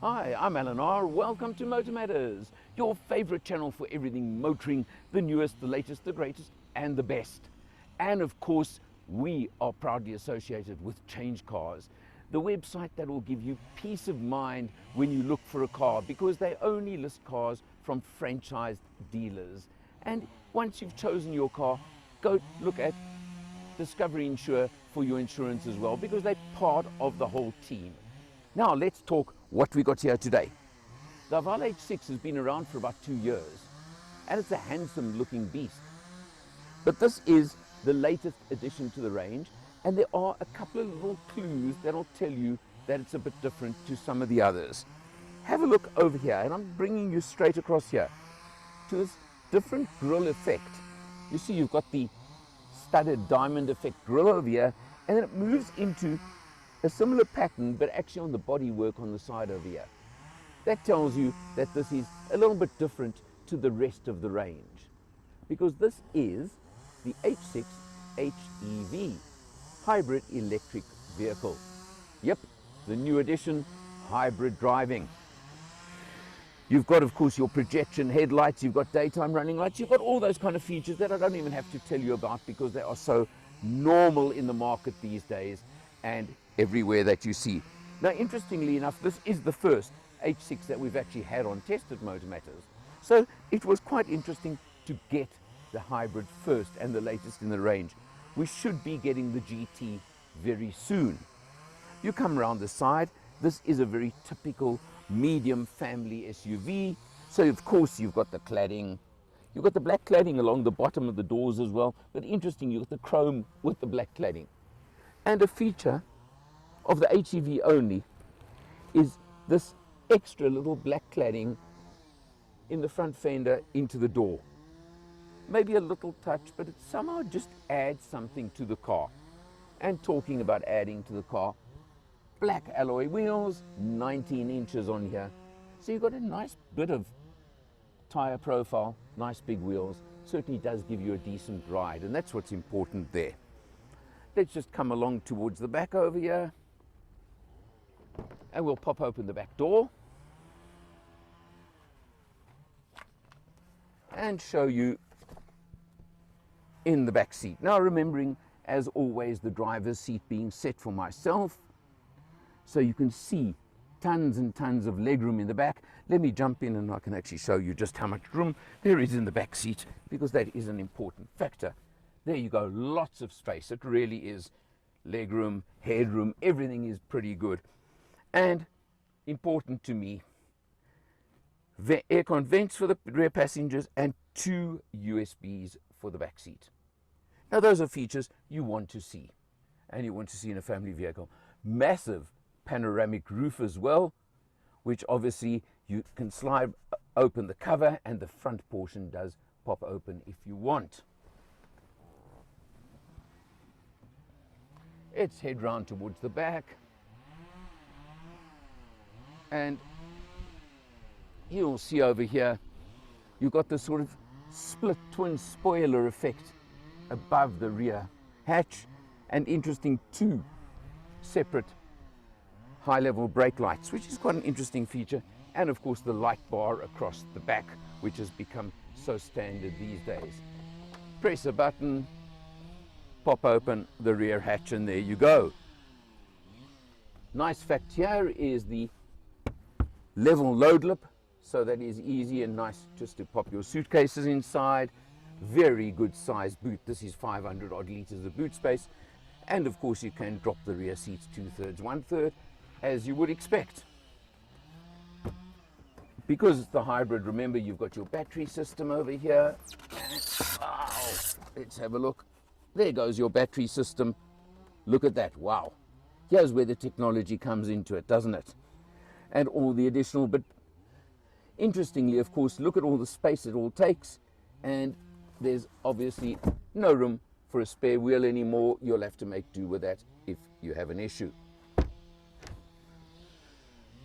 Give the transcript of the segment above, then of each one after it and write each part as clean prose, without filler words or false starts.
Hi, I'm Alan R. Welcome to Motor Matters, your favorite channel for everything motoring, the newest, the latest, the greatest, and the best. And of course, we are proudly associated with Change Cars, the website that will give you peace of mind when you look for a car, because they only list cars from franchised dealers. And once you've chosen your car, go look at Discovery Insure for your insurance as well, because they're part of the whole team. Now let's talk what we got here today. The Haval H6 has been around for about 2 years, and it's a handsome looking beast. But this is the latest addition to the range, and there are a couple of little clues that'll tell you that it's a bit different to some of the others. Have a look over here, and I'm bringing you straight across here to this different grille effect. You see you've got the studded diamond effect grille over here, and then it moves into a similar pattern, but actually on the bodywork on the side over here. That tells you that this is a little bit different to the rest of the range, because this is the H6 HEV, hybrid electric vehicle. Yep, the new addition, hybrid driving. You've got, of course, your projection headlights, you've got daytime running lights, you've got all those kind of features that I don't even have to tell you about, because they are so normal in the market these days and everywhere that you see. Now, interestingly enough, this is the first H6 that we've actually had on test at Motor Matters. So it was quite interesting to get the hybrid first and the latest in the range. We should be getting the GT very soon. You come around the side, this is a very typical medium family SUV. So of course you've got the cladding, you've got the black cladding along the bottom of the doors as well, but interesting, you've got the chrome with the black cladding. And a feature of the HEV only is this extra little black cladding in the front fender into the door. Maybe a little touch, but it somehow just adds something to the car. And talking about adding to the car, black alloy wheels, 19 inches on here. So you've got a nice bit of tire profile, nice big wheels. Certainly does give you a decent ride, and that's what's important there. Let's just come along towards the back over here, and we'll pop open the back door and show you in the back seat. Now, remembering, as always, the driver's seat being set for myself, so you can see tons and tons of legroom in the back. Let me jump in and I can actually show you just how much room there is in the back seat, because that is an important factor. There you go, lots of space. It really is legroom, headroom, everything is pretty good. And important to me, aircon vents for the rear passengers and 2 USBs for the back seat. Now those are features you want to see, and you want to see in a family vehicle. Massive panoramic roof as well, which obviously you can slide open the cover, and the front portion does pop open if you want. Let's head round towards the back, and you'll see over here you've got this sort of split twin spoiler effect above the rear hatch, and interesting 2 separate high-level brake lights, which is quite an interesting feature, and of course the light bar across the back, which has become so standard these days. Press a button, pop open the rear hatch, and there you go. Nice fact here is the level load lip, so that is easy and nice just to pop your suitcases inside. Very good size boot. This is 500 odd liters of boot space, and of course you can drop the rear seats 2/3, 1/3, as you would expect. Because it's the hybrid, remember you've got your battery system over here. Wow, let's have a look. There goes your battery system. Look at that, wow. Here's where the technology comes into it, doesn't it? And all the additional, but interestingly, of course, look at all the space it all takes, and there's obviously no room for a spare wheel anymore. You'll have to make do with that if you have an issue.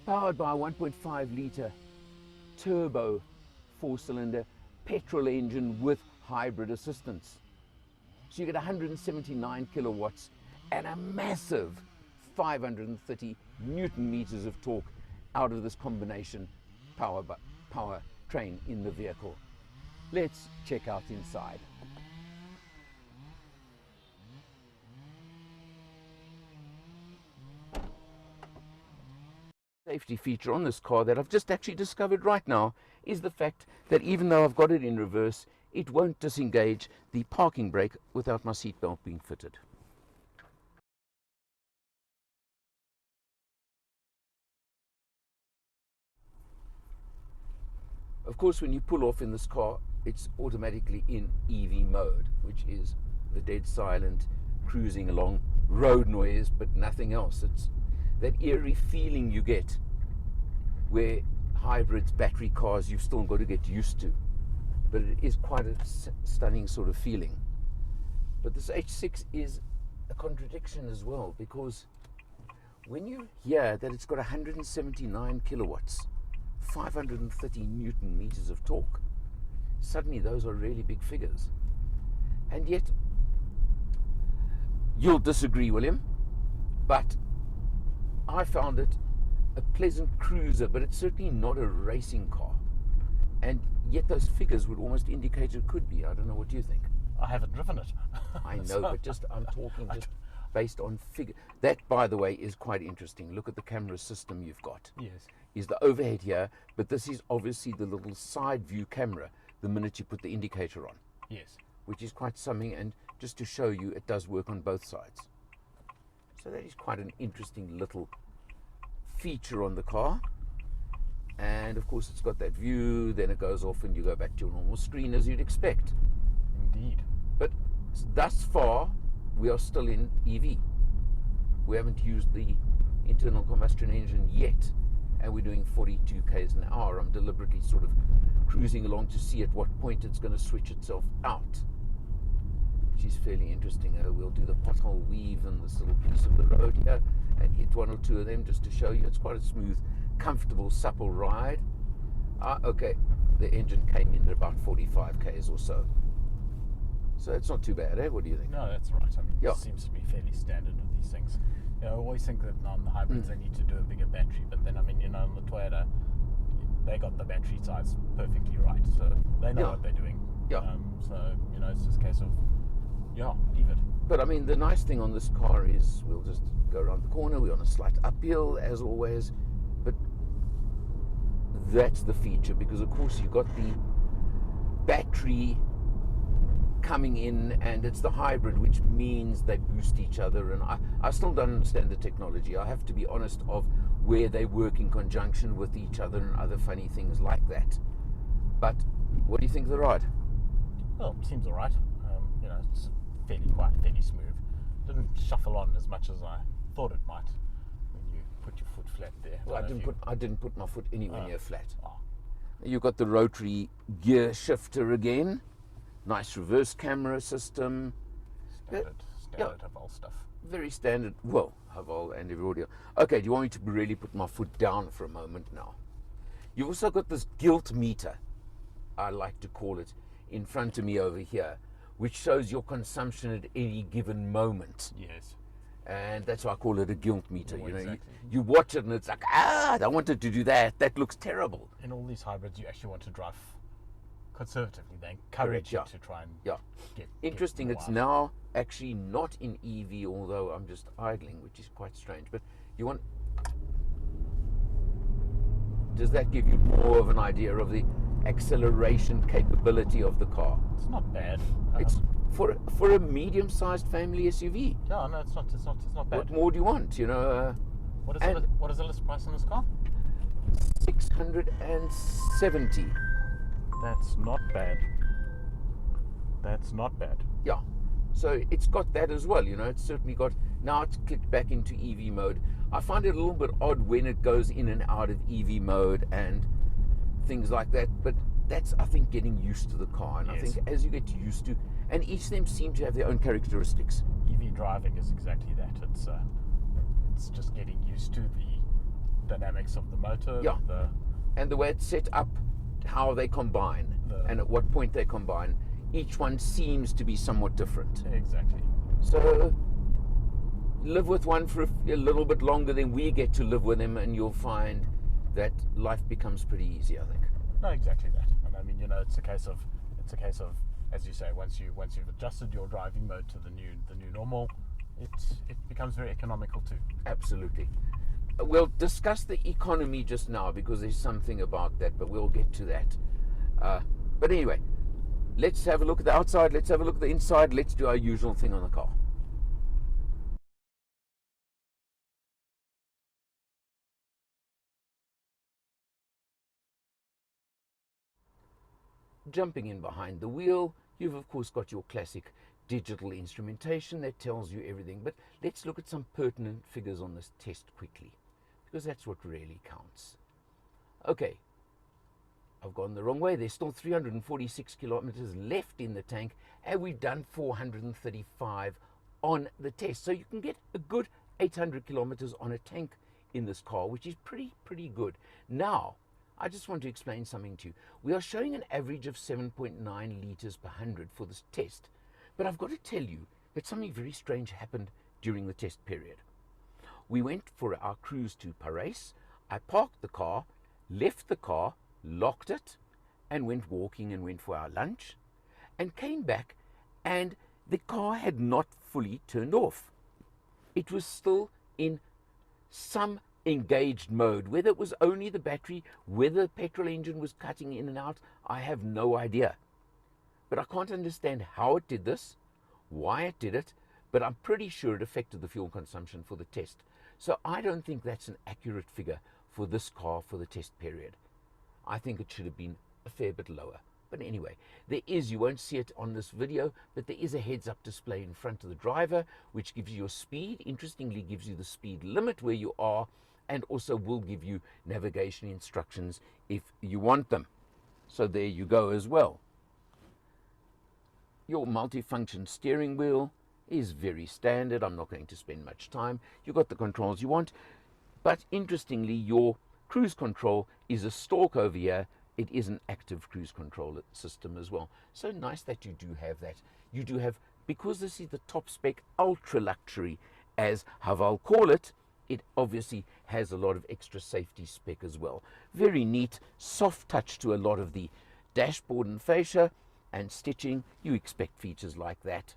Powered by a 1.5 litre turbo 4-cylinder petrol engine with hybrid assistance. So you get 179 kilowatts and a massive 530 Newton meters of torque out of this combination powertrain in the vehicle. Let's check out inside. Safety feature on this car that I've just actually discovered right now is the fact that even though I've got it in reverse, it won't disengage the parking brake without my seatbelt being fitted. Of course, when you pull off in this car, it's automatically in EV mode, which is the dead silent, cruising along, road noise, but nothing else. It's that eerie feeling you get where hybrids, battery cars, you've still got to get used to. But it is quite a stunning sort of feeling. But this H6 is a contradiction as well, because when you hear that it's got 179 kilowatts, 530 Newton meters of torque, suddenly those are really big figures. And yet, you'll disagree, William, but I found it a pleasant cruiser, but it's certainly not a racing car. And yet those figures would almost indicate it could be. I don't know, what do you think? I haven't driven it. I know, but just I'm talking just based on figure. That, by the way, is quite interesting. Look at the camera system you've got. Yes. Is the overhead here, but this is obviously the little side view camera the minute you put the indicator on. Yes. Which is quite something, and just to show you, it does work on both sides. So that is quite an interesting little feature on the car. And of course, it's got that view, then it goes off and you go back to your normal screen as you'd expect. Indeed. But thus far, we are still in EV. We haven't used the internal combustion engine yet, and we're doing 42 k's an hour. I'm deliberately sort of cruising along to see at what point it's going to switch itself out, which is fairly interesting. We'll do the pothole weave and this little piece of the road here and hit one or two of them just to show you it's quite a smooth, comfortable, supple ride. Okay, the engine came in at about 45 k's or so. So it's not too bad, eh? What do you think? No, that's right. I mean, it seems to be fairly standard with these things. You know, I always think that on the hybrids they need to do a bigger battery, but then, I mean, you know, on the Toyota, they got the battery size perfectly right, so they know what they're doing. So, you know, it's just a case of, leave it. But I mean, the nice thing on this car is we'll just go around the corner, we're on a slight uphill as always, but that's the feature, because of course you've got the battery coming in, and it's the hybrid, which means they boost each other, and I still don't understand the technology. I have to be honest of where they work in conjunction with each other and other funny things like that. But what do you think of the ride? Well, it seems all right. You know, it's fairly quiet, fairly smooth. Didn't shuffle on as much as I thought it might when you put your foot flat there. Well, I didn't put my foot anywhere near flat. You've got the rotary gear shifter again. Nice reverse camera system. Standard Haval stuff. Very standard. Well, Haval and every audio. Okay, do you want me to really put my foot down for a moment now? You've also got this guilt meter, I like to call it, in front of me over here, which shows your consumption at any given moment. Yes. And that's why I call it a guilt meter. Oh, you know, exactly. you watch it and it's like, I wanted to do that. That looks terrible. In all these hybrids, you actually want to drive conservatively. They encourage you to try and get interesting. It's now actually not in EV, although I'm just idling, which is quite strange. But you want, does that give you more of an idea of the acceleration capability of the car? It's not bad. It's for a medium-sized family SUV. Yeah, no, it's not bad. What more do you want? You know. What is the list price on this car? 670. That's not bad. That's not bad. Yeah. So it's got that as well, you know. It's certainly got, now it's clicked back into EV mode. I find it a little bit odd when it goes in and out of EV mode and things like that, but that's, I think, getting used to the car. And I think as you get used to, and each of them seem to have their own characteristics. EV driving is exactly that. It's just getting used to the dynamics of the motor. Yeah. And the way it's set up, how they combine, and at what point they combine. Each one seems to be somewhat different. Exactly. So live with one for a little bit longer than we get to live with them, and you'll find that life becomes pretty easy, I think. No, exactly that. And I mean, you know, it's a case of, as you say, once you've adjusted your driving mode to the new normal, it becomes very economical too. Absolutely. We'll discuss the economy just now because there's something about that, but we'll get to that. But anyway, let's have a look at the outside, let's have a look at the inside, let's do our usual thing on the car. Jumping in behind the wheel, you've of course got your classic digital instrumentation that tells you everything, but let's look at some pertinent figures on this test quickly, because that's what really counts. Okay, I've gone the wrong way. There's still 346 kilometers left in the tank, and we've done 435 on the test. So you can get a good 800 kilometers on a tank in this car, which is pretty good. Now, I just want to explain something to you. We are showing an average of 7.9 liters per 100 for this test, but I've got to tell you that something very strange happened during the test period. We went for our cruise to Paris. I parked the car, left the car, locked it, and went walking and went for our lunch, and came back, and the car had not fully turned off. It was still in some engaged mode. Whether it was only the battery, whether the petrol engine was cutting in and out, I have no idea. But I can't understand how it did this, why it did it, but I'm pretty sure it affected the fuel consumption for the test. So I don't think that's an accurate figure for this car for the test period. I think it should have been a fair bit lower. But anyway, you won't see it on this video, but there is a heads-up display in front of the driver, which gives you your speed, interestingly gives you the speed limit where you are, and also will give you navigation instructions if you want them. So there you go as well. Your multifunction steering wheel is very standard. I'm not going to spend much time. You've got the controls you want, but interestingly, your cruise control is a stalk over here. It is an active cruise control system as well. So nice that you do have that. You do have, because this is the top spec ultra luxury, as Haval call it, it obviously has a lot of extra safety spec as well. Very neat, soft touch to a lot of the dashboard and fascia and stitching. You expect features like that.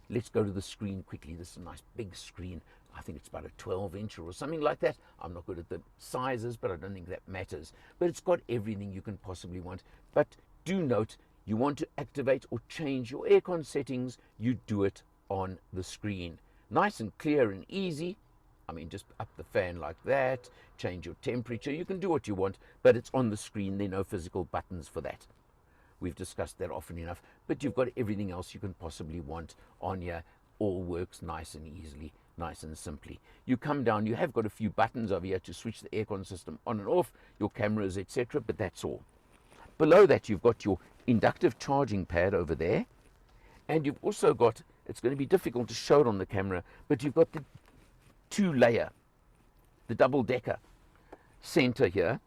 Let's go to the screen quickly. This is a nice big screen. I think it's about a 12-inch or something like that. I'm not good at the sizes, but I don't think that matters. But it's got everything you can possibly want. But do note, you want to activate or change your aircon settings, you do it on the screen. Nice and clear and easy. I mean, just up the fan like that, change your temperature. You can do what you want, but it's on the screen. There are no physical buttons for that. We've discussed that often enough, but you've got everything else you can possibly want on here. All works nice and easily, nice and simply. You come down, you have got a few buttons over here to switch the aircon system on and off, your cameras, etc., but that's all. Below that, you've got your inductive charging pad over there, and you've also got, it's going to be difficult to show it on the camera, but you've got the two-layer, the double-decker center here,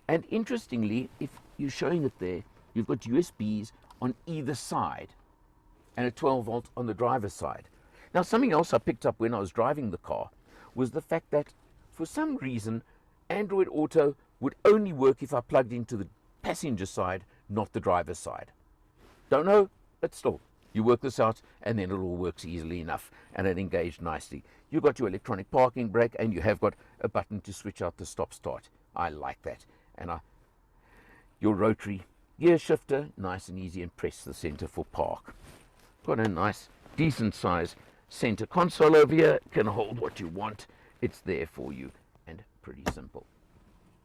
and interestingly, if you're showing it there, you've got USBs on either side and a 12-volt on the driver's side. Now, something else I picked up when I was driving the car was the fact that for some reason, Android Auto would only work if I plugged into the passenger side, not the driver's side. Don't know, but still, you work this out and then it all works easily enough and it engaged nicely. You've got your electronic parking brake and you have got a button to switch out the stop-start. I like that. And your rotary gear shifter, nice and easy, and press the center for park. Got a nice, decent size center console over here, can hold what you want. It's there for you and pretty simple.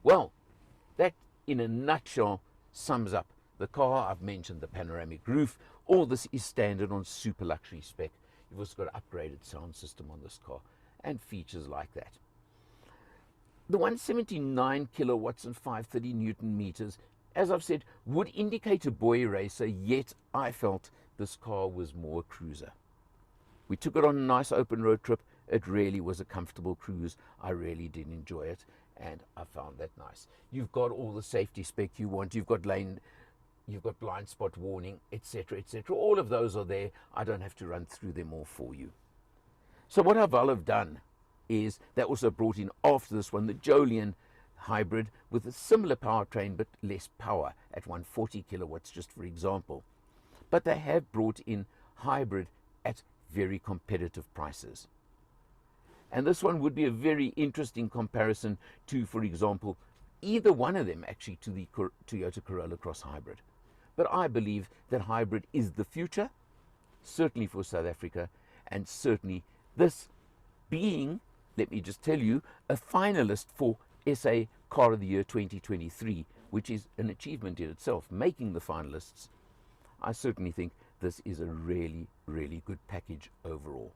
Well, that in a nutshell sums up the car. I've mentioned the panoramic roof. All this is standard on super luxury spec. You've also got an upgraded sound system on this car and features like that. The 179 kilowatts and 530 Newton meters, as I've said, would indicate a boy racer, yet I felt this car was more a cruiser. We took it on a nice open road trip. It really was a comfortable cruise. I really did enjoy it, and I found that nice. You've got all the safety spec you want. You've got lane, you've got blind spot warning, etc., etc. All of those are there. I don't have to run through them all for you. So what Haval have done is they also brought in, after this one, the Jolian hybrid with a similar powertrain but less power at 140 kilowatts, just for example. But they have brought in hybrid at very competitive prices. And this one would be a very interesting comparison to, for example, either one of them actually, to the Toyota Corolla Cross Hybrid. But I believe that hybrid is the future, certainly for South Africa, and certainly this being, let me just tell you, a finalist for SA Car of the Year 2023, which is an achievement in itself, making the finalists. I certainly think this is a really, really good package overall.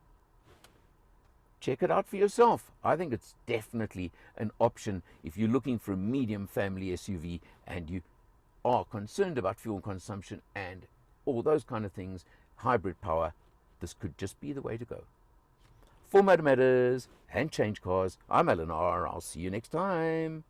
Check it out for yourself. I think it's definitely an option if you're looking for a medium family SUV and you are concerned about fuel consumption and all those kind of things, hybrid power, this could just be the way to go. For Motor Matters and Change Cars, I'm Alan R. I'll see you next time.